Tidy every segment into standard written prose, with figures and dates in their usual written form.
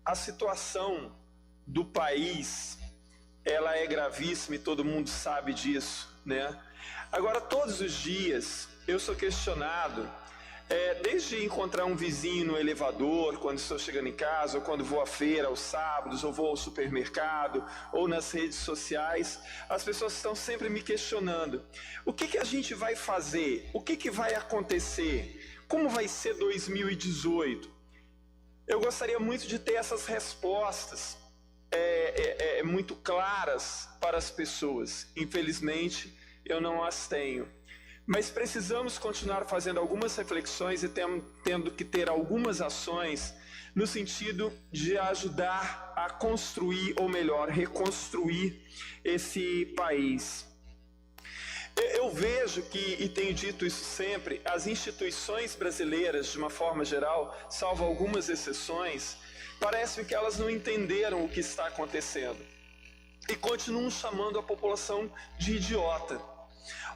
a situação do país, ela é gravíssima e todo mundo sabe disso, né? Agora, todos os dias eu sou questionado, desde encontrar um vizinho no elevador, quando estou chegando em casa, ou quando vou à feira aos sábados, ou vou ao supermercado, ou nas redes sociais, as pessoas estão sempre me questionando. O que a gente vai fazer? O que vai acontecer? Como vai ser 2018? Eu gostaria muito de ter essas respostas muito claras para as pessoas. Infelizmente, eu não as tenho. Mas precisamos continuar fazendo algumas reflexões e tendo que ter algumas ações no sentido de ajudar a construir, ou melhor, reconstruir esse país. Eu vejo que, e tenho dito isso sempre, as instituições brasileiras, de uma forma geral, salvo algumas exceções, parece que elas não entenderam o que está acontecendo e continuam chamando a população de idiota.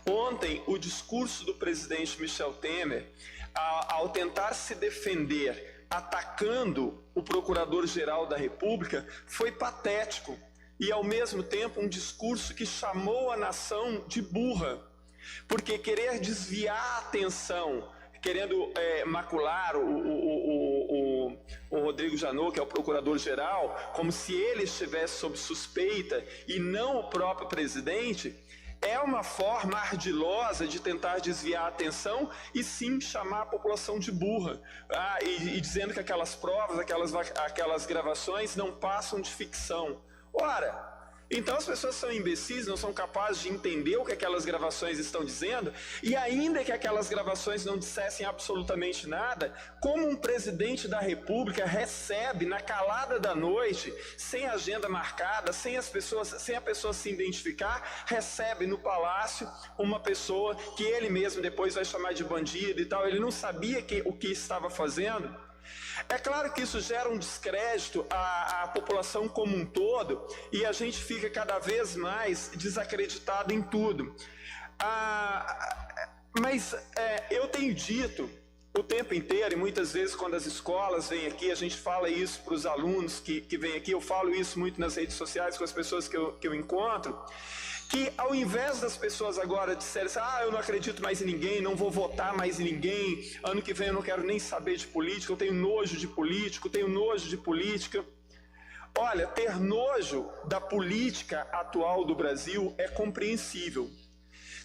Ontem, o discurso do presidente Michel Temer, ao tentar se defender atacando o procurador-geral da República, foi patético e, ao mesmo tempo, um discurso que chamou a nação de burra, porque querer desviar a atenção, querendo macular o Rodrigo Janot, que é o procurador-geral, como se ele estivesse sob suspeita e não o próprio presidente, é uma forma ardilosa de tentar desviar a atenção e sim chamar a população de burra. E dizendo que aquelas provas, aquelas gravações não passam de ficção. Ora, então as pessoas são imbecis, não são capazes de entender o que aquelas gravações estão dizendo, e ainda que aquelas gravações não dissessem absolutamente nada, como um presidente da República recebe na calada da noite, sem agenda marcada, sem a pessoa se identificar, recebe no palácio uma pessoa que ele mesmo depois vai chamar de bandido e tal, ele não sabia o que estava fazendo. É claro que isso gera um descrédito à população como um todo e a gente fica cada vez mais desacreditado em tudo. Mas eu tenho dito o tempo inteiro, e muitas vezes quando as escolas vêm aqui, a gente fala isso para os alunos que vêm aqui, eu falo isso muito nas redes sociais com as pessoas que eu encontro, que ao invés das pessoas agora disserem assim, eu não acredito mais em ninguém, não vou votar mais em ninguém, ano que vem eu não quero nem saber de política, eu tenho nojo de político, tenho nojo de política. Olha, ter nojo da política atual do Brasil é compreensível.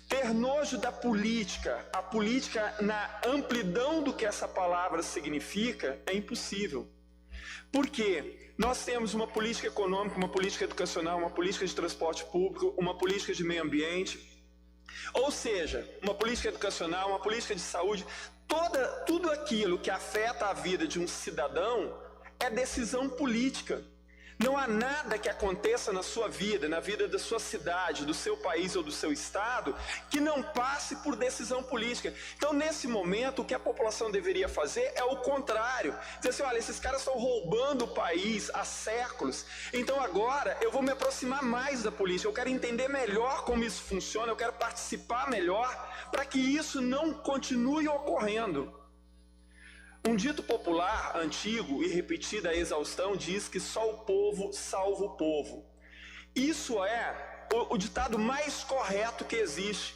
Ter nojo da política, a política na amplidão do que essa palavra significa, é impossível. Por quê? Nós temos uma política econômica, uma política educacional, uma política de transporte público, uma política de meio ambiente, ou seja, uma política educacional, uma política de saúde, tudo aquilo que afeta a vida de um cidadão é decisão política. Não há nada que aconteça na sua vida, na vida da sua cidade, do seu país ou do seu estado, que não passe por decisão política. Então, nesse momento, o que a população deveria fazer é o contrário. Dizer assim, olha, esses caras estão roubando o país há séculos, então agora eu vou me aproximar mais da política, eu quero entender melhor como isso funciona, eu quero participar melhor para que isso não continue ocorrendo. Um dito popular, antigo e repetido à exaustão, diz que só o povo salva o povo. Isso é o ditado mais correto que existe.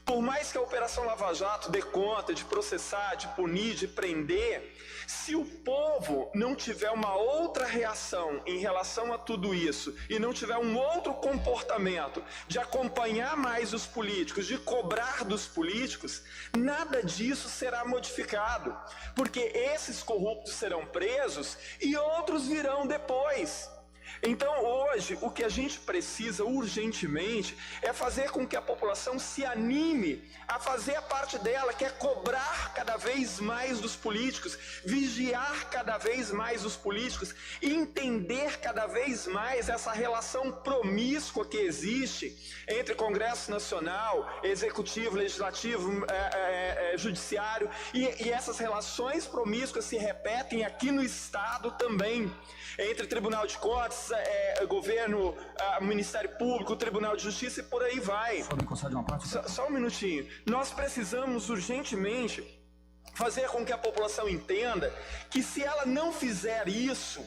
Por mais que a Operação Lava Jato dê conta de processar, de punir, de prender, se o povo não tiver uma outra reação em relação a tudo isso e não tiver um outro comportamento de acompanhar mais os políticos, de cobrar dos políticos, nada disso será modificado, porque esses corruptos serão presos e outros virão depois. Então hoje o que a gente precisa urgentemente é fazer com que a população se anime a fazer a parte dela, que é cobrar cada vez mais dos políticos, vigiar cada vez mais os políticos e entender cada vez mais essa relação promíscua que existe entre Congresso Nacional, Executivo, Legislativo, Judiciário, e essas relações promíscuas se repetem aqui no Estado também, entre Tribunal de Contas, governo, Ministério Público, Tribunal de Justiça e por aí vai. Só um minutinho. Nós precisamos urgentemente fazer com que a população entenda que se ela não fizer isso,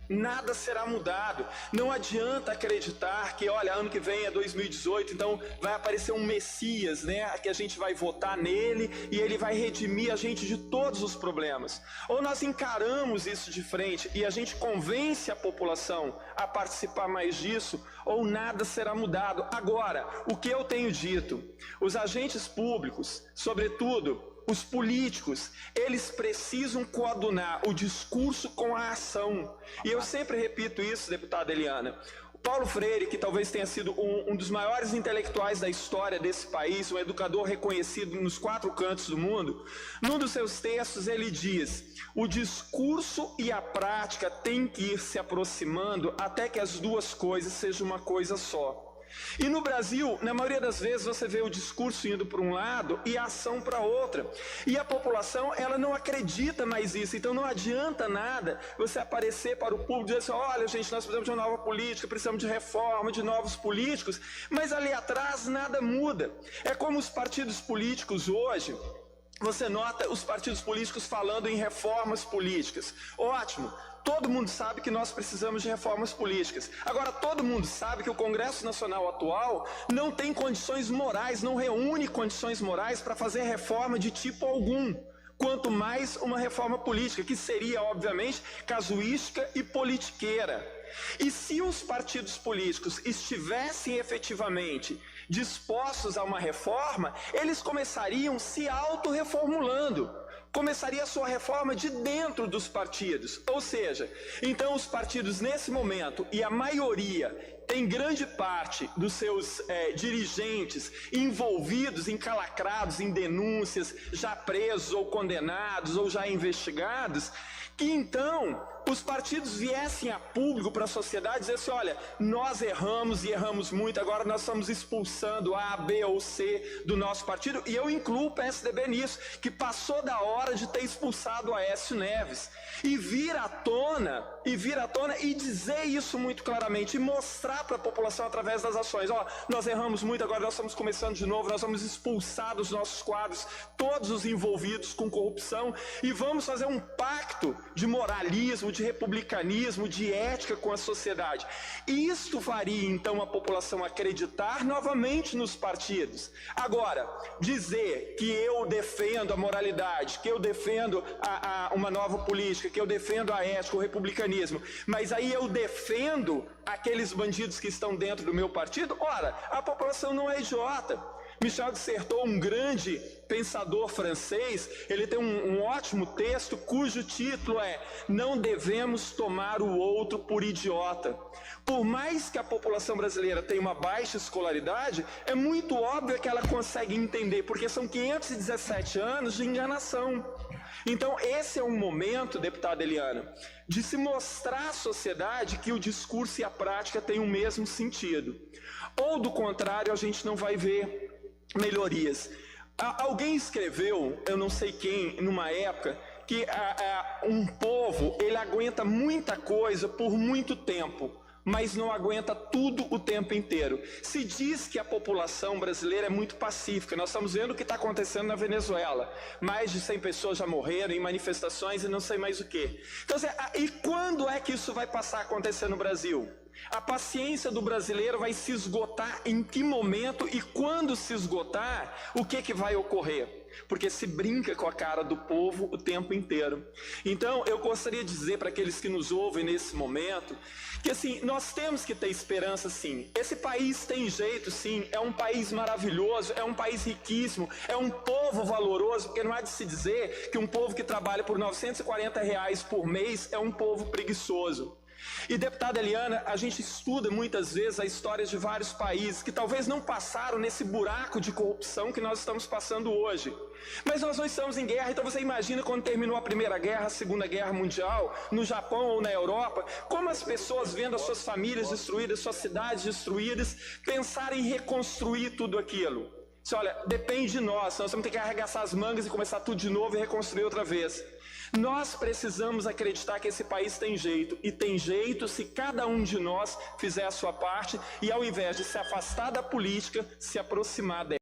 Nada será mudado. Não adianta acreditar que, olha, ano que vem é 2018, então vai aparecer um Messias, né? Que a gente vai votar nele e ele vai redimir a gente de todos os problemas. Ou nós encaramos isso de frente e a gente convence a população a participar mais disso, ou nada será mudado. Agora, o que eu tenho dito? Os agentes públicos, sobretudo os políticos, eles precisam coadunar o discurso com a ação. E eu sempre repito isso, deputada Eliana. O Paulo Freire, que talvez tenha sido um dos maiores intelectuais da história desse país, um educador reconhecido nos 4 cantos do mundo, num dos seus textos ele diz: o discurso e a prática têm que ir se aproximando até que as duas coisas sejam uma coisa só. E no Brasil, na maioria das vezes, você vê o discurso indo para um lado e a ação para outra. E a população, ela não acredita mais nisso. Então não adianta nada você aparecer para o público e dizer assim: olha, gente, nós precisamos de uma nova política, precisamos de reforma, de novos políticos, mas ali atrás nada muda. É como os partidos políticos hoje. Você nota os partidos políticos falando em reformas políticas. Ótimo. Todo mundo sabe que nós precisamos de reformas políticas. Agora, todo mundo sabe que o Congresso Nacional atual não tem condições morais, não reúne condições morais para fazer reforma de tipo algum. Quanto mais uma reforma política, que seria, obviamente, casuística e politiqueira. E se os partidos políticos estivessem efetivamente dispostos a uma reforma, eles começariam se autorreformulando. Começaria a sua reforma de dentro dos partidos. Ou seja, então os partidos nesse momento, e a maioria tem grande parte dos seus dirigentes envolvidos, encalacrados em denúncias, já presos ou condenados ou já investigados, que então os partidos viessem a público para a sociedade e dissessem: olha, nós erramos e erramos muito, agora nós estamos expulsando A, B ou C do nosso partido, e eu incluo o PSDB nisso, que passou da hora de ter expulsado o Aécio Neves, e vir à tona e dizer isso muito claramente, e mostrar para a população através das ações: ó, nós erramos muito, agora nós estamos começando de novo, nós vamos expulsar dos nossos quadros todos os envolvidos com corrupção, e vamos fazer um pacto de moralismo, de republicanismo, de ética com a sociedade. Isto faria então a população acreditar novamente nos partidos. Agora, dizer que eu defendo a moralidade, que eu defendo uma nova política, que eu defendo a ética, o republicanismo, mas aí eu defendo aqueles bandidos que estão dentro do meu partido, ora, a população não é idiota. Michel de Certeau, um grande pensador francês, ele tem um ótimo texto cujo título é: não devemos tomar o outro por idiota. Por mais que a população brasileira tenha uma baixa escolaridade, é muito óbvio que ela consegue entender, porque são 517 anos de enganação. Então esse é um momento, deputada Eliana, de se mostrar à sociedade que o discurso e a prática têm o mesmo sentido. Ou do contrário, a gente não vai ver melhorias. Alguém escreveu, eu não sei quem, numa época, que um povo, ele aguenta muita coisa por muito tempo, mas não aguenta tudo o tempo inteiro. Se diz que a população brasileira é muito pacífica. Nós estamos vendo o que está acontecendo na Venezuela. Mais de 100 pessoas já morreram em manifestações e não sei mais o quê. Então, e quando é que isso vai passar a acontecer no Brasil? A paciência do brasileiro vai se esgotar em que momento, e quando se esgotar, o que vai ocorrer? Porque se brinca com a cara do povo o tempo inteiro. Então, eu gostaria de dizer para aqueles que nos ouvem nesse momento, que assim, nós temos que ter esperança sim. Esse país tem jeito sim, é um país maravilhoso, é um país riquíssimo, é um povo valoroso, porque não há de se dizer que um povo que trabalha por R$940 por mês é um povo preguiçoso. E, deputada Eliana, a gente estuda muitas vezes a história de vários países que talvez não passaram nesse buraco de corrupção que nós estamos passando hoje. Mas nós não estamos em guerra, então você imagina quando terminou a Primeira Guerra, a Segunda Guerra Mundial, no Japão ou na Europa, como as pessoas vendo as suas famílias destruídas, suas cidades destruídas, pensaram em reconstruir tudo aquilo. Olha, depende de nós vamos ter que arregaçar as mangas e começar tudo de novo e reconstruir outra vez. Nós precisamos acreditar que esse país tem jeito, e tem jeito se cada um de nós fizer a sua parte e, ao invés de se afastar da política, se aproximar dela.